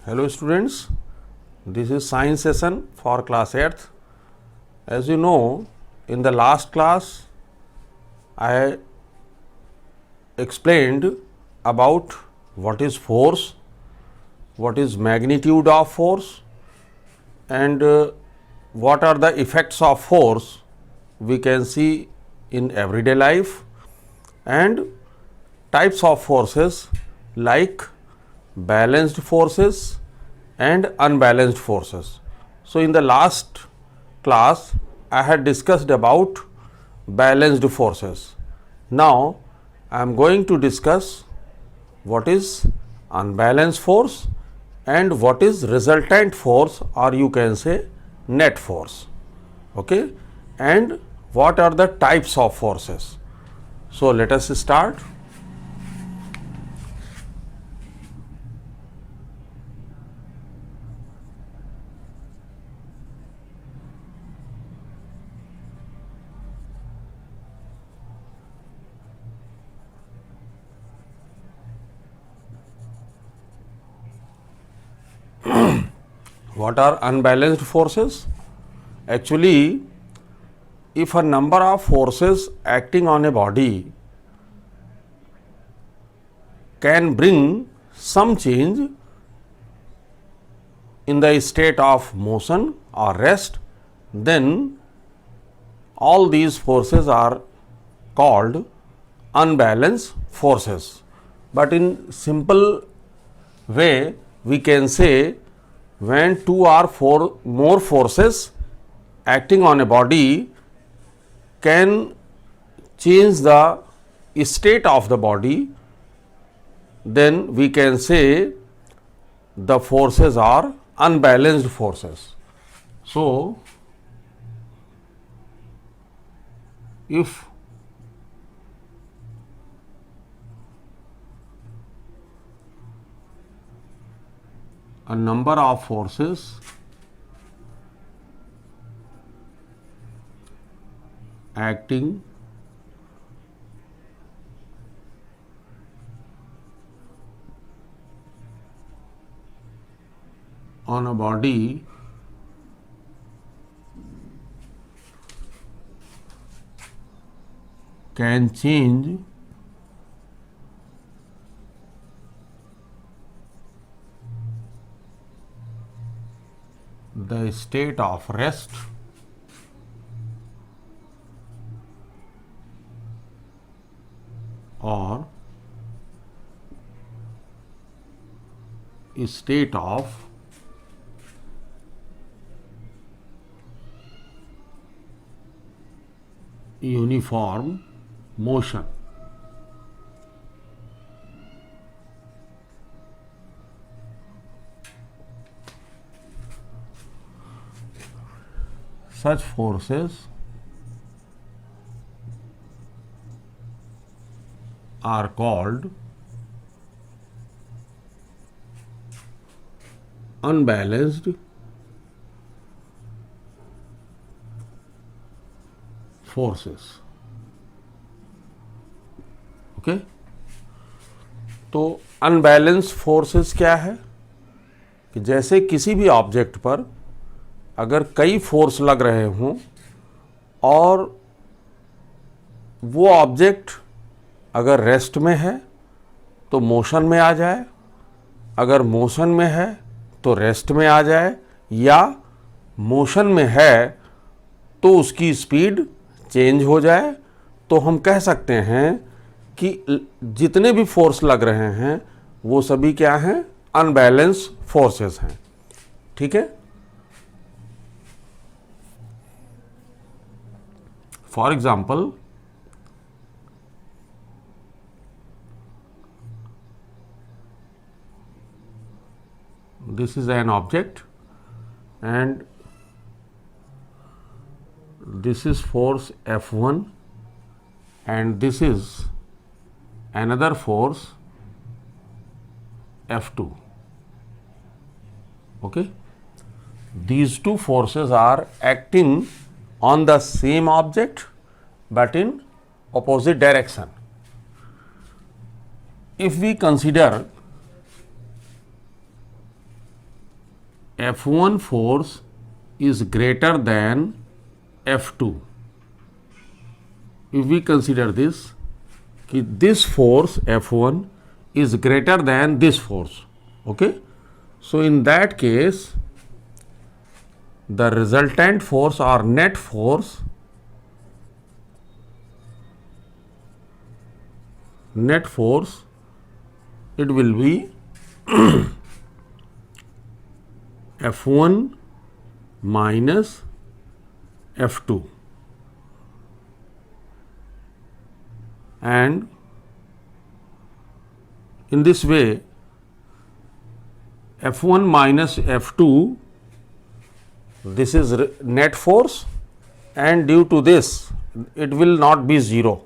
Hello students, this is science session for class 8th. As you know, in the last class I explained about what is force, what is magnitude of force, and what are the effects of force we can see in everyday life, and types of forces like balanced forces and unbalanced forces. So, in the last class I had discussed about balanced forces. Now, I am going to discuss what is unbalanced force and what is resultant force, or you can say net force. Okay? And what are the types of forces. So, let us start. What are unbalanced forces? Actually, if a number of forces acting on a body can bring some change in the state of motion or rest, then all these forces are called unbalanced forces. But in simple way, we can say when two or more forces acting on a body can change the state of the body, then we can say the forces are unbalanced forces. So, if a number of forces acting on a body can change the state of rest or state of uniform motion. Such forces are called unbalanced forces. Okay, तो unbalance forces क्या है कि जैसे किसी भी object पर अगर कई फोर्स लग रहे हों और वो ऑब्जेक्ट अगर रेस्ट में है तो मोशन में आ जाए, अगर मोशन में है तो रेस्ट में आ जाए, या मोशन में है तो उसकी स्पीड चेंज हो जाए, तो हम कह सकते हैं कि जितने भी फोर्स लग रहे हैं वो सभी क्या हैं? अनबैलेंस फोर्सेस हैं. ठीक है. For example, this is an object and this is force F1 and this is another force F2. Okay, these two forces are acting on the same object but in opposite direction. If we consider F1 force is greater than F2. If we consider this, this force F1 is greater than this force, okay? So in that case, the resultant force or net force it will be F1 minus F2, and in this way F1 minus F2, this is net force, and due to this it will not be 0,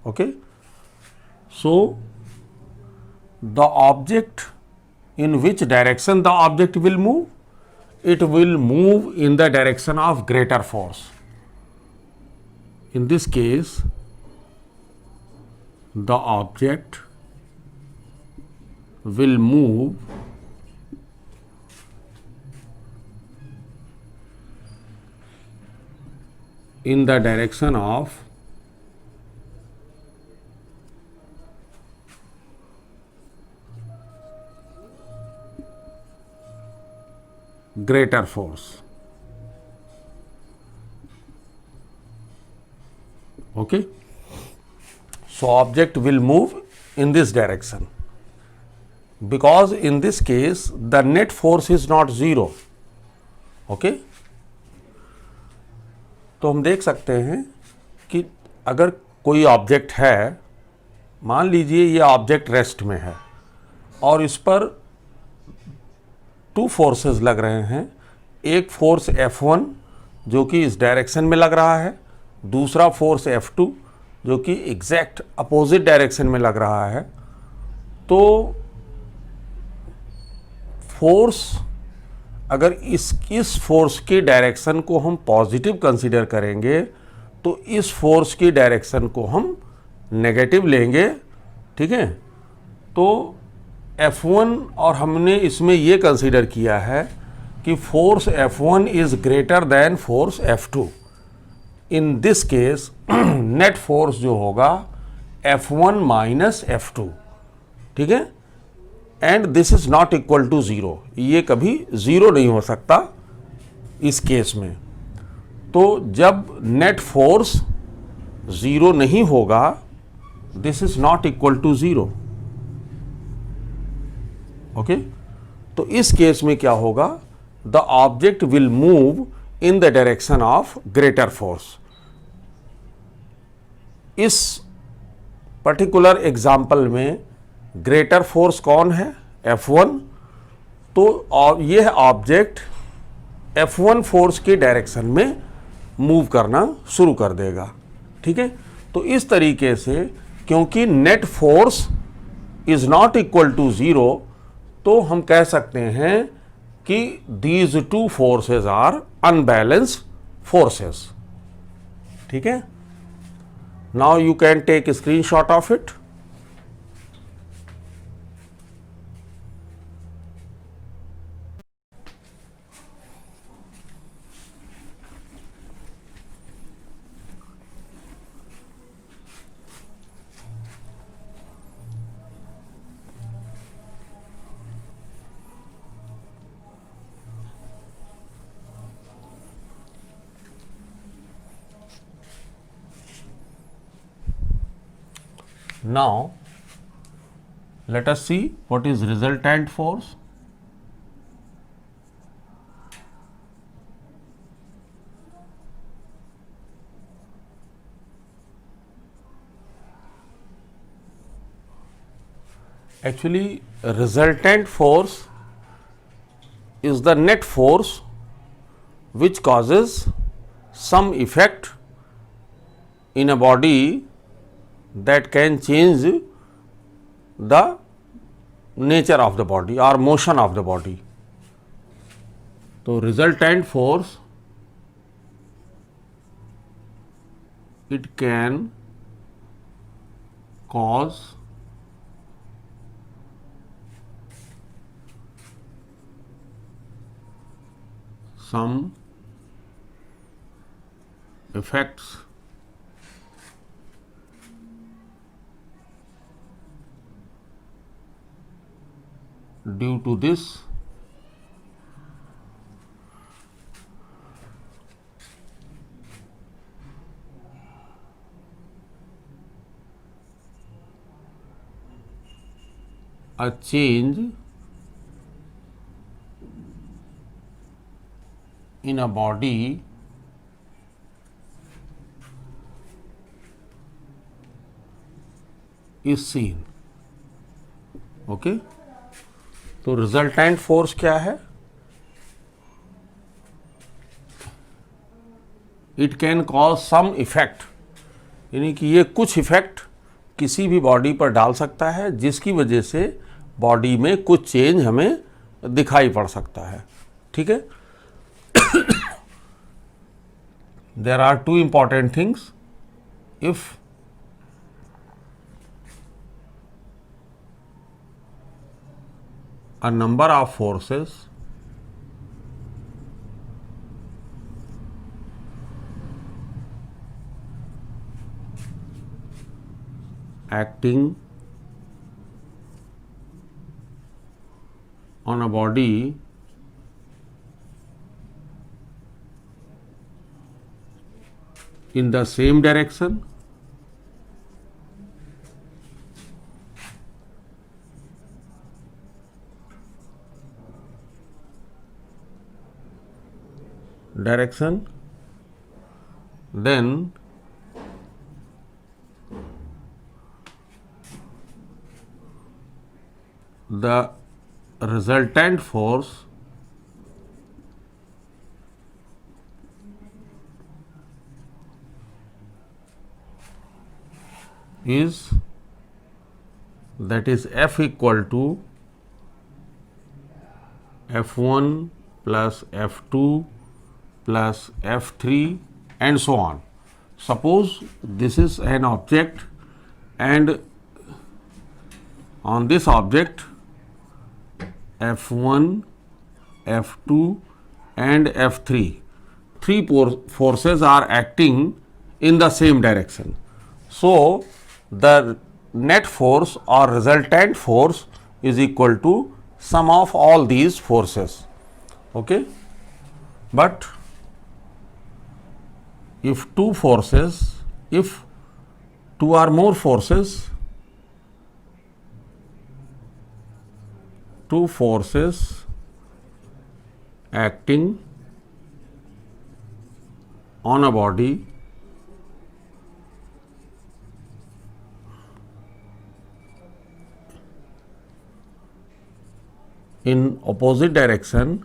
okay? So the object, in which direction the object will move? It will move in the direction of greater force. In this case, the object will move in the direction of greater force, okay? So object will move in this direction, because in this case the net force is not 0, okay? तो हम देख सकते हैं कि अगर कोई object है, मान लीजिए ये ऑब्जेक्ट रेस्ट में है और इस पर 2 फोर्सेस लग रहे हैं, एक फोर्स F1 जो कि इस डायरेक्शन में लग रहा है, दूसरा फोर्स F2 जो कि एग्जैक्ट अपोजिट डायरेक्शन में लग रहा है। तो फोर्स, अगर इस फोर्स की डायरेक्शन को हम पॉजिटिव कंसीडर करेंगे तो इस फोर्स की डायरेक्शन को हम नेगेटिव लेंगे, ठीक है? तो F1, और हमने इसमें ये कंसीडर किया है कि force F1 is greater than force F2। In this case net force जो होगा F1 माइनस F2, ठीक है? And this is not equal to 0, ये कभी 0 नहीं हो सकता इस केस में। तो जब नेट फोर्स 0 नहीं होगा, this is not equal to 0, okay? तो इस केस में क्या होगा? The object will move in the direction of greater force. इस पर्टिकुलर एग्जाम्पल में ग्रेटर फोर्स कौन है? F1। तो यह ऑब्जेक्ट F1 फोर्स की डायरेक्शन में मूव करना शुरू कर देगा, ठीक है? तो इस तरीके से, क्योंकि net force is not equal to 0, तो हम कह सकते हैं कि these 2 forces are unbalanced forces, ठीक है? Now you can take screenshot of it. Now let us see what is resultant force. Actually, resultant force is the net force which causes some effect in a body that can change the nature of the body or motion of the body. तो resultant force, it can cause some effects due to this a change in a body is seen. Okay, तो resultant force क्या है? It can cause some effect, यानी कि ये कुछ effect किसी भी बॉडी पर डाल सकता है जिसकी वजह से बॉडी में कुछ चेंज हमें दिखाई पड़ सकता है. ठीक है. There are two important things. If a number of forces acting on a body in the same direction, then the resultant force is, that is F equal to F1 plus F2 plus F3 and so on. Suppose this is an object and on this object F1, F2 and F3, three forces are acting in the same direction. So the net force or resultant force is equal to sum of all these forces. Okay, but if two or more forces acting on a body in opposite direction,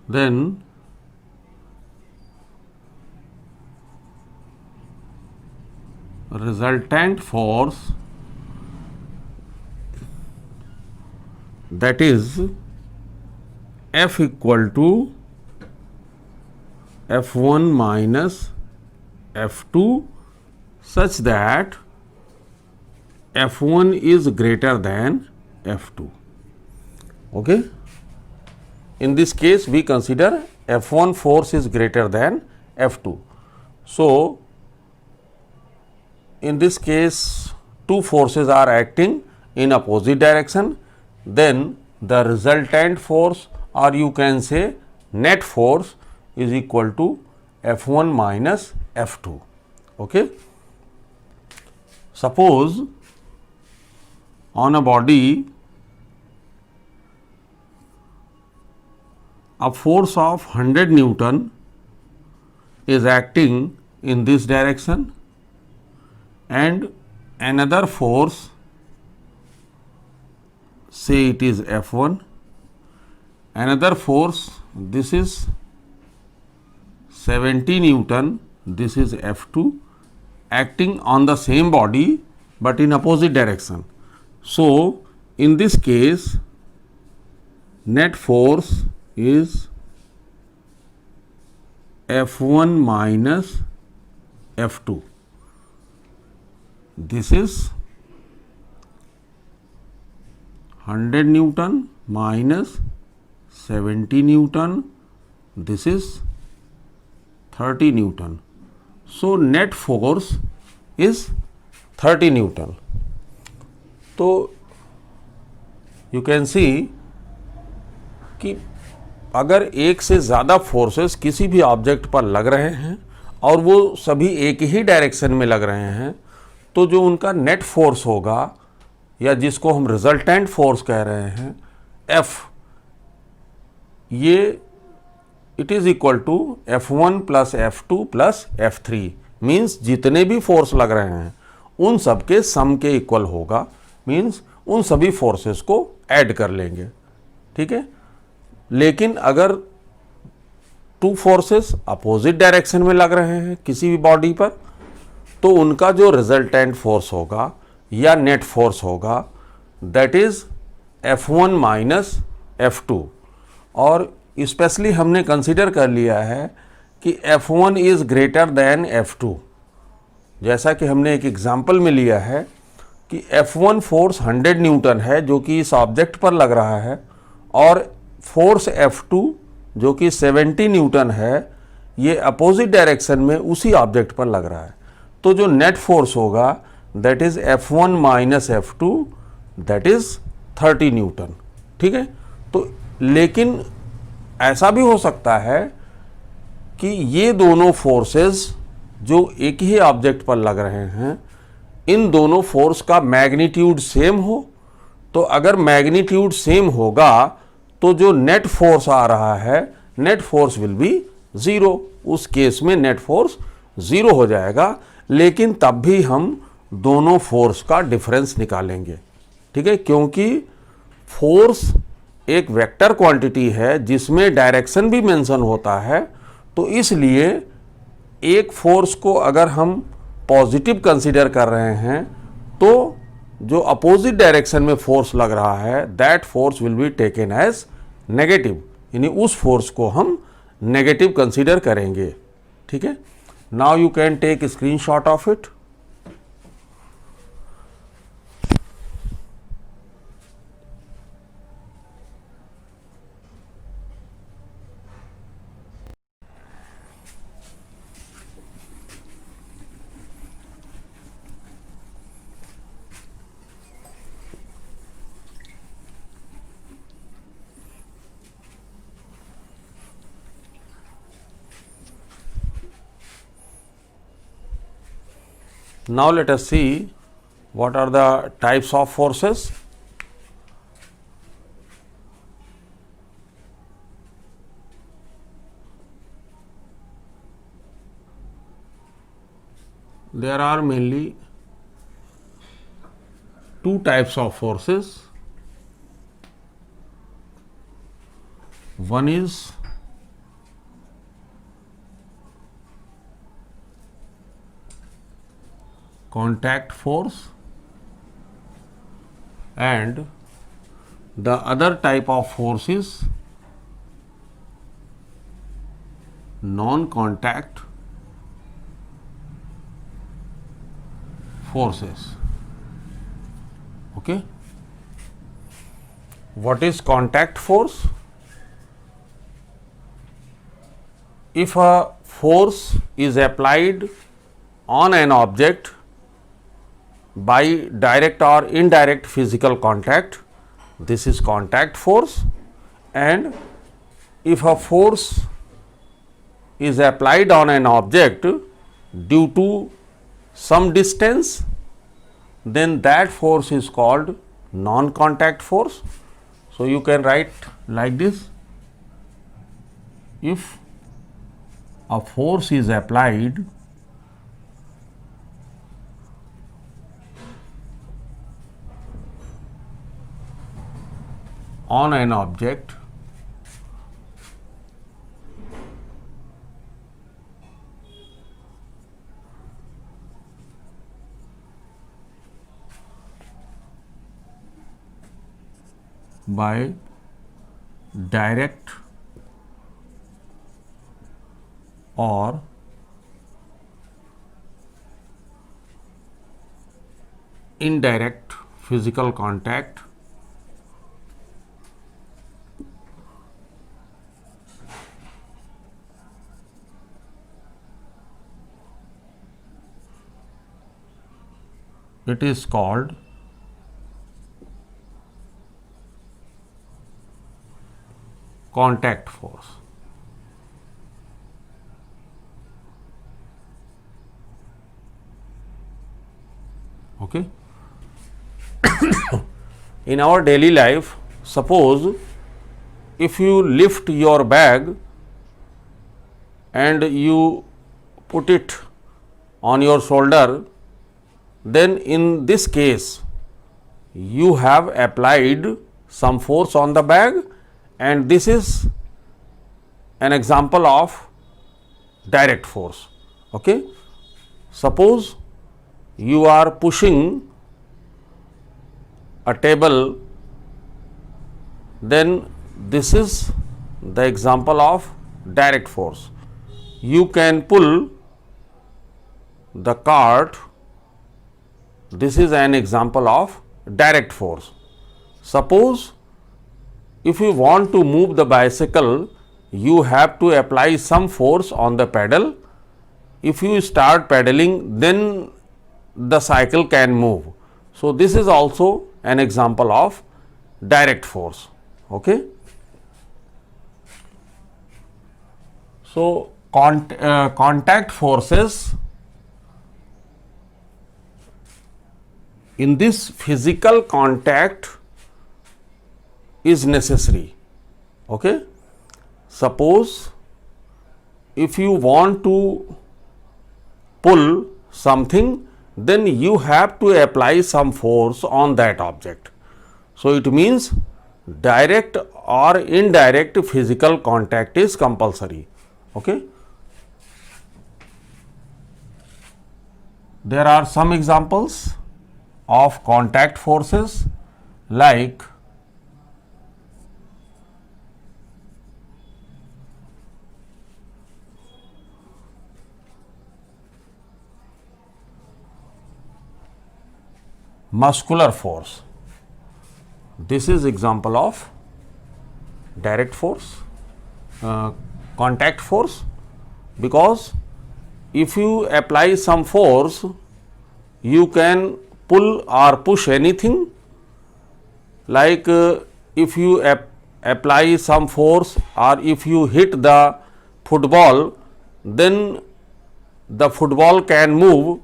then resultant force, that is F equal to F1 minus F2, such that F1 is greater than F2. Okay. In this case we consider F1 force is greater than F2. So in this case two forces are acting in opposite direction, then the resultant force, or you can say net force, is equal to F1 minus F2. Okay. Suppose on a body a force of 100 Newton is acting in this direction and another force, say it is F1, another force, this is 70 Newton, this is F2, acting on the same body but in opposite direction. So in this case net force is F1 minus F2. This is 100 Newton minus 70 Newton, this is 30 Newton. So net force is 30 Newton. तो you can see कि अगर एक से ज़्यादा forces किसी भी object पर लग रहे हैं और वो सभी एक ही डायरेक्शन में लग रहे हैं, तो जो उनका नेट फोर्स होगा या जिसको हम रिजल्टेंट फोर्स कह रहे हैं F, ये it is equal to F1 plus F2 plus F3, means जितने भी फोर्स लग रहे हैं उन सब के सम के इक्वल होगा, मीन्स उन सभी फोर्सेस को ऐड कर लेंगे, ठीक है। लेकिन अगर टू फोर्सेस अपोजिट डायरेक्शन में लग रहे हैं किसी भी बॉडी पर, तो उनका जो रिजल्टेंट फोर्स होगा या नेट फोर्स होगा that is F1 minus F2। और स्पेशली हमने कंसीडर कर लिया है कि F1 is greater then F2, जैसा कि हमने एक एग्जाम्पल में लिया है कि F1 फोर्स 100 न्यूटन है जो कि इस ऑब्जेक्ट पर लग रहा है, और फोर्स F2 जो कि 70 न्यूटन है ये अपोजिट डायरेक्शन में उसी ऑब्जेक्ट पर लग रहा है। तो जो नेट फोर्स होगा that is F1 minus F2, that is 30 Newton, ठीक है। तो लेकिन ऐसा भी हो सकता है कि ये दोनों फोर्सेस जो एक ही ऑब्जेक्ट पर लग रहे हैं, इन दोनों फोर्स का मैग्नीट्यूड सेम हो। तो अगर मैग्नीट्यूड सेम होगा तो जो नेट फोर्स आ रहा है, net force will be zero. उस केस में नेट फोर्स ज़ीरो हो जाएगा, लेकिन तब भी हम दोनों फोर्स का डिफरेंस निकालेंगे, ठीक है, क्योंकि फोर्स एक वेक्टर क्वांटिटी है जिसमें डायरेक्शन भी मेंशन होता है। तो इसलिए एक फोर्स को अगर हम पॉजिटिव कंसीडर कर रहे हैं तो जो अपोजिट डायरेक्शन में फोर्स लग रहा है that force will be taken as negative, यानी उस फोर्स को हम नेगेटिव कंसीडर करेंगे, ठीक है। Now you can take screenshot of it. Now let us see what are the types of forces. There are mainly two types of forces. One is contact force and the other type of force is non-contact forces. Okay. What is contact force? If a force is applied on an object by direct or indirect physical contact, this is contact force. And if a force is applied on an object due to some distance, then that force is called non-contact force. So you can write like this: if a force is applied on an object by direct or indirect physical contact, it is called contact force. Okay. In our daily life, suppose if you lift your bag and you put it on your shoulder, then in this case you have applied some force on the bag, and this is an example of direct force. Okay. Suppose you are pushing a table, then this is the example of direct force. You can pull the cart, this is an example of direct force. Suppose if you want to move the bicycle, you have to apply some force on the pedal. If you start pedaling, then the cycle can move. So, this is also an example of direct force. Okay. So, contact forces in this physical contact is necessary. Okay. Suppose if you want to pull something, then you have to apply some force on that object. So, it means direct or indirect physical contact is compulsory. Okay. There are some examples of contact forces like muscular force. This is example of direct force, contact force, because if you apply some force, you can pull or push anything, like if you apply some force or if you hit the football, then the football can move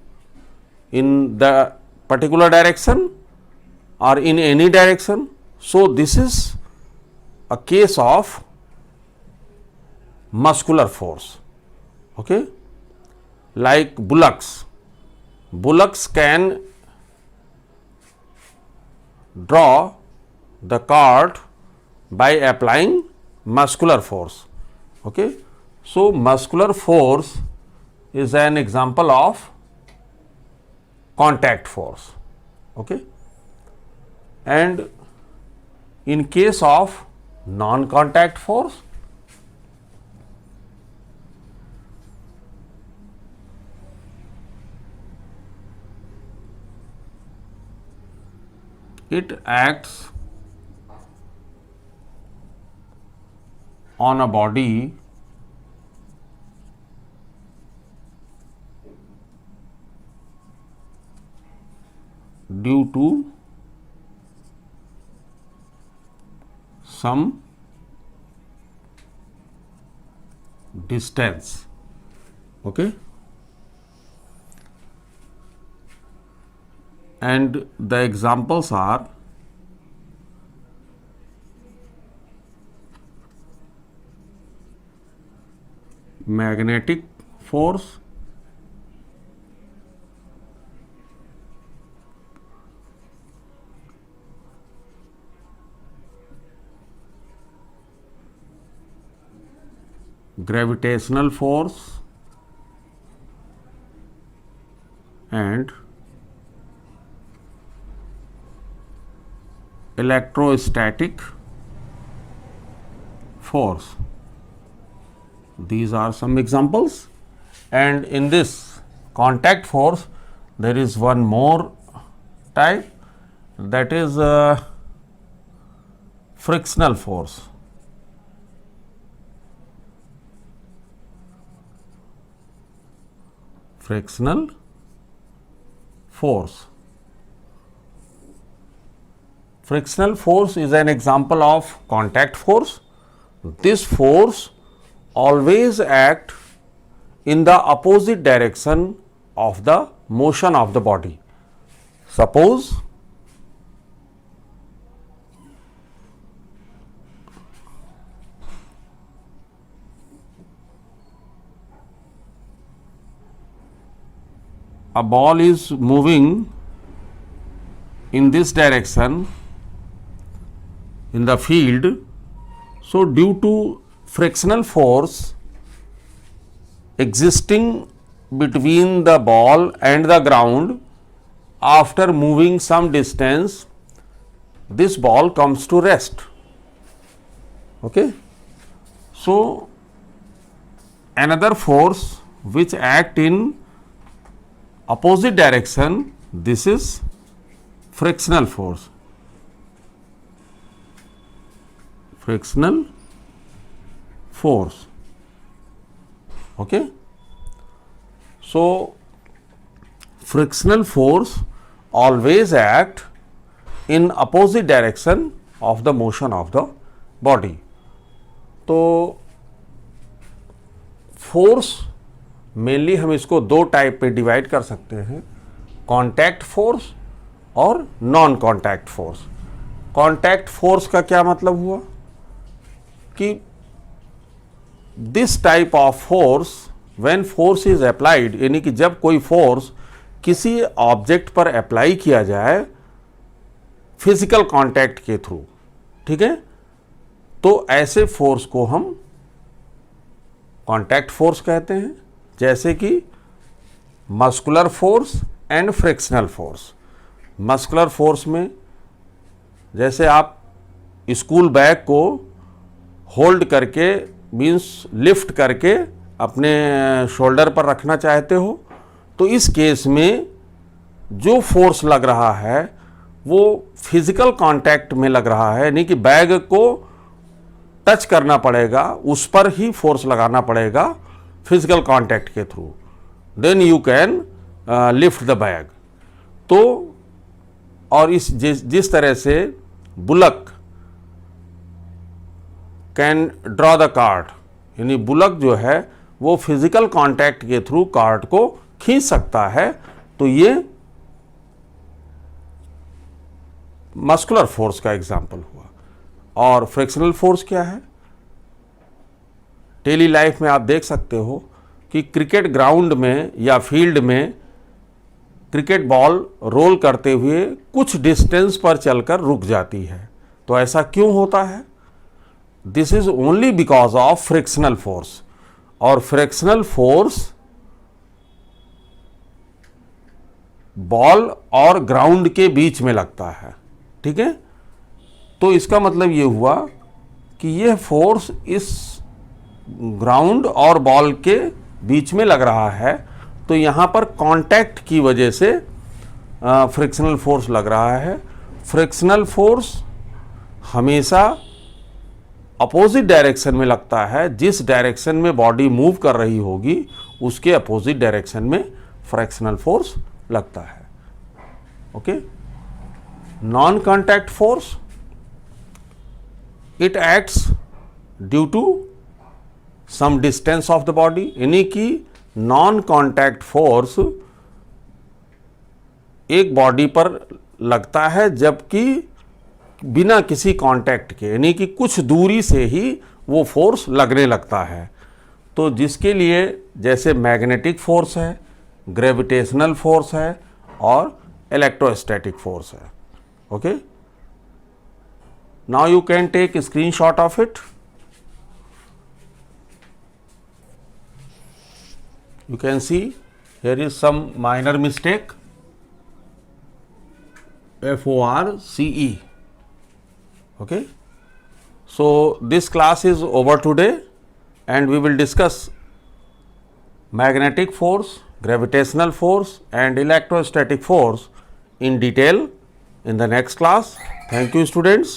in the particular direction or in any direction. So, this is a case of muscular force. Okay. Like bullocks, bullocks can draw the cart by applying muscular force. Okay. So, muscular force is an example of contact force. Okay. And in case of non-contact force, it acts on a body due to some distance. Okay. And the examples are magnetic force, gravitational force, and electrostatic force. These are some examples, and in this contact force there is one more type, that is frictional force. Frictional force. Frictional force is an example of contact force. This force always act in the opposite direction of the motion of the body. Suppose a ball is moving in this direction in the field. So, due to frictional force existing between the ball and the ground, after moving some distance, this ball comes to rest. Okay. So, another force which act in opposite direction, this is frictional force. Frictional force. Okay. So, frictional force always act in opposite direction of the motion of the body. तो force mainly हम इसको दो type पे divide कर सकते हैं, contact force और non contact force. Contact force का क्या मतलब हुआ कि this type of force when force is applied, यानी कि जब कोई फोर्स किसी ऑब्जेक्ट पर अप्लाई किया जाए फिजिकल कांटेक्ट के थ्रू, ठीक है, तो ऐसे फोर्स को हम कांटेक्ट फोर्स कहते हैं, जैसे कि muscular force and frictional force. Muscular force में जैसे आप स्कूल बैग को होल्ड करके मीन्स लिफ्ट करके अपने शोल्डर पर रखना चाहते हो, तो इस केस में जो फोर्स लग रहा है वो फिजिकल कांटेक्ट में लग रहा है, यानी कि बैग को टच करना पड़ेगा, उस पर ही फोर्स लगाना पड़ेगा फिजिकल कांटेक्ट के through, then you can lift the bag. तो और इस जिस तरह से bullock can draw the cart, यानी बुलक जो है वो फिजिकल कांटेक्ट के थ्रू कार्ट को खींच सकता है, तो ये मस्कुलर फोर्स का एग्जाम्पल हुआ। और फ्रिक्शनल फोर्स क्या है? डेली लाइफ में आप देख सकते हो कि क्रिकेट ग्राउंड में या फील्ड में क्रिकेट बॉल रोल करते हुए कुछ डिस्टेंस पर चलकर रुक जाती है। तो ऐसा क्यों होता है? This is only because of frictional force. और फ्रिक्शनल फोर्स बॉल और ग्राउंड के बीच में लगता है, ठीक है। तो इसका मतलब ये हुआ कि यह फोर्स इस ग्राउंड और बॉल के बीच में लग रहा है, तो यहाँ पर कांटेक्ट की वजह से फ्रिक्शनल फोर्स लग रहा है। फ्रिक्शनल फोर्स हमेशा अपोजिट डायरेक्शन में लगता है, जिस डायरेक्शन में बॉडी मूव कर रही होगी उसके अपोजिट डायरेक्शन में फ्रिक्शनल फोर्स लगता है। Okay. Non contact force, it acts due to some distance of the body, यानी कि नॉन कॉन्टैक्ट फोर्स एक बॉडी पर लगता है जबकि बिना किसी कांटेक्ट के, यानी कि कुछ दूरी से ही वो फोर्स लगने लगता है। तो जिसके लिए जैसे मैग्नेटिक फोर्स है, ग्रेविटेशनल फोर्स है और इलेक्ट्रोस्टैटिक फोर्स है। Okay. Now you can take screenshot of it. You can see here is some minor mistake, FORCE. Okay. So this class is over today and we will discuss magnetic force, gravitational force and electrostatic force in detail in the next class. Thank you, students.